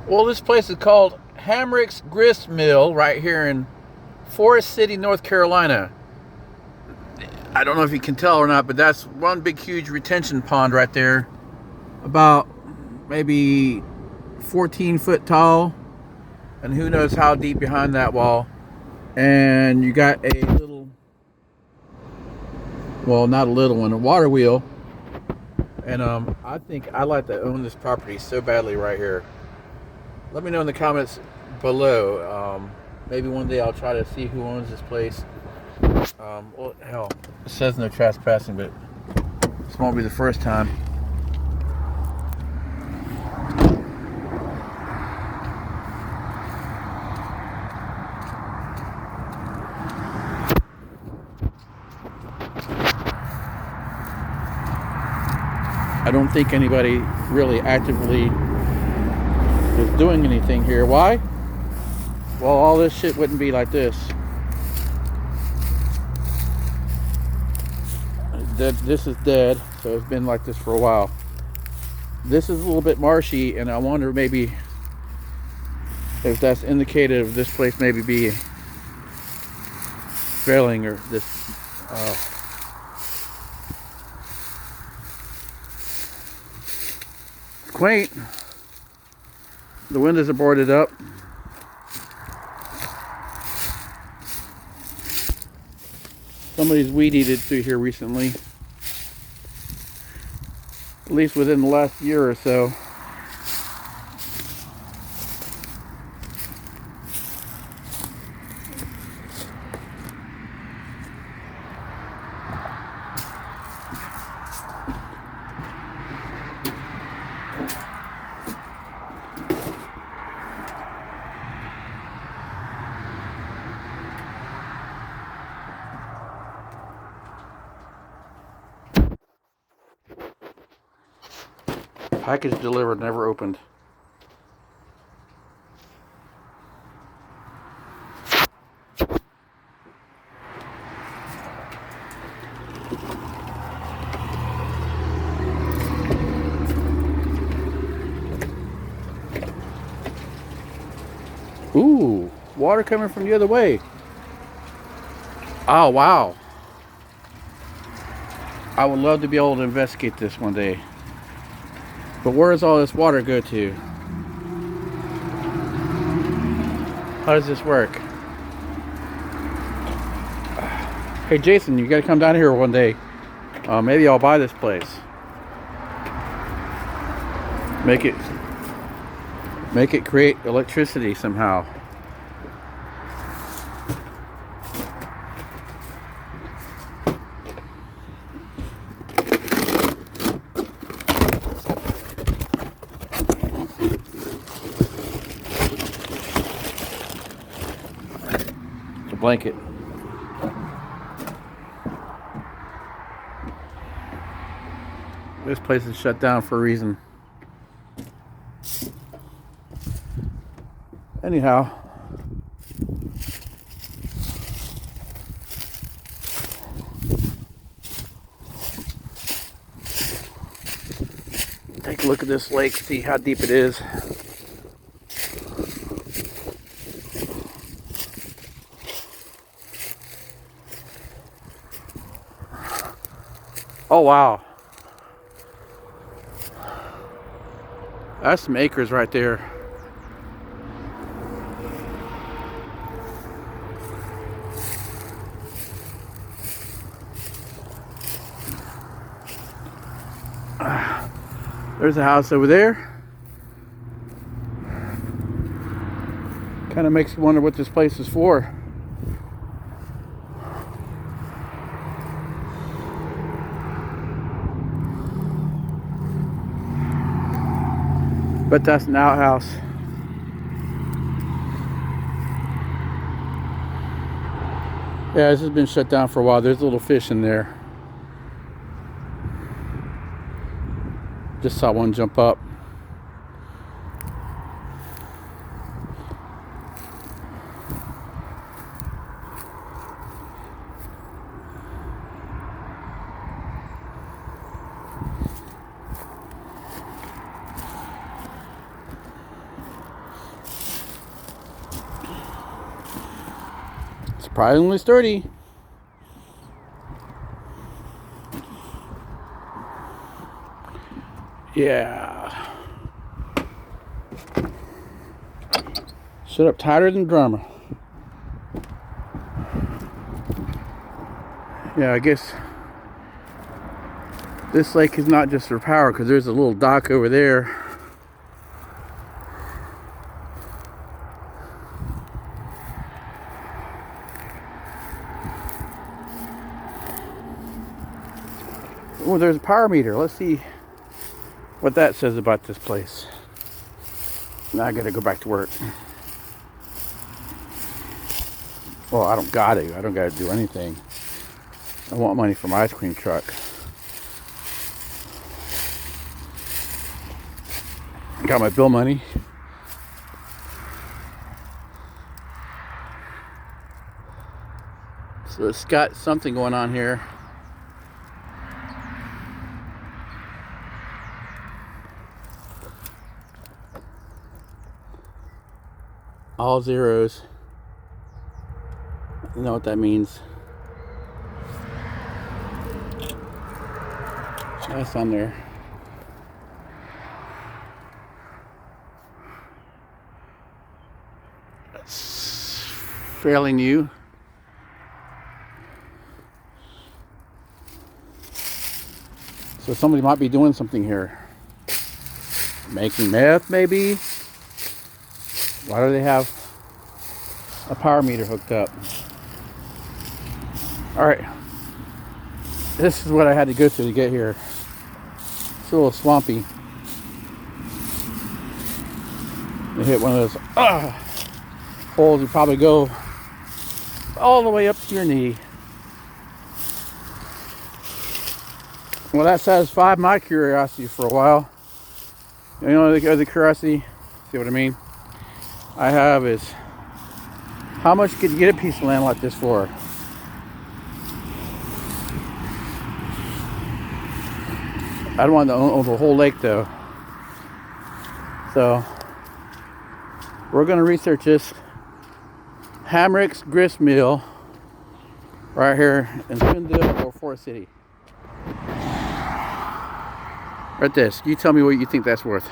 Well, this place is called Hamrick's Grist Mill right here in Forest City, North Carolina. I don't know if you can tell or not, but that's one big, huge retention pond right there. About maybe 14 foot tall, and who knows how deep behind that wall. And you got a little, well, not a little one, a water wheel. And I think I'd like to own this property so badly right here. Let me know in the comments below. Maybe one day I'll try to see who owns this place. Well, hell, it says no trespassing, but this won't be the first time. I don't think anybody really actively is doing anything here. Why? Well, all this shit wouldn't be like this. This is dead, so it's been like this for a while. This is a little bit marshy, and I wonder maybe if that's indicative this place maybe be failing or this. It's quaint. The windows are boarded up. Somebody's weed eated through here recently, at least within the last year or so. Package delivered, never opened. Ooh, water coming from the other way. Oh, wow. I would love to be able to investigate this one day. But where does all this water go to? How does this work? Hey Jason, you gotta come down here one day. Maybe I'll buy this place. Make it create electricity somehow. It's a blanket. This place is shut down for a reason. Anyhow, take a look at this lake, see how deep it is. Oh wow. That's some acres right there. There's a house over there. Kind of makes you wonder what this place is for. But that's an outhouse. Yeah, this has been shut down for a while. There's a little fish in there. Just saw one jump up. Surprisingly sturdy. Yeah. Sit up tighter than drummer. Yeah, I guess this lake is not just for power, because there's a little dock over there. Oh, there's a power meter. Let's see what that says about this place. Now I gotta go back to work. Well, I don't gotta do anything. I want money for my ice cream truck. Got my bill money. So it's got something going on here. All zeros. You know what that means. That's on there. That's fairly new. So somebody might be doing something here. Making meth, maybe? Why do they have a power meter hooked up? Alright. This is what I had to go through to get here. It's a little swampy. You hit one of those holes, you probably go all the way up to your knee. Well, that satisfied my curiosity for a while. You know the other curiosity? See what I mean? I have is, how much could you get a piece of land like this for? I don't want to own the whole lake though. So we're going to research this Hamrick's Grist Mill right here in Spindale or Forest City. Right this. You tell me what you think that's worth.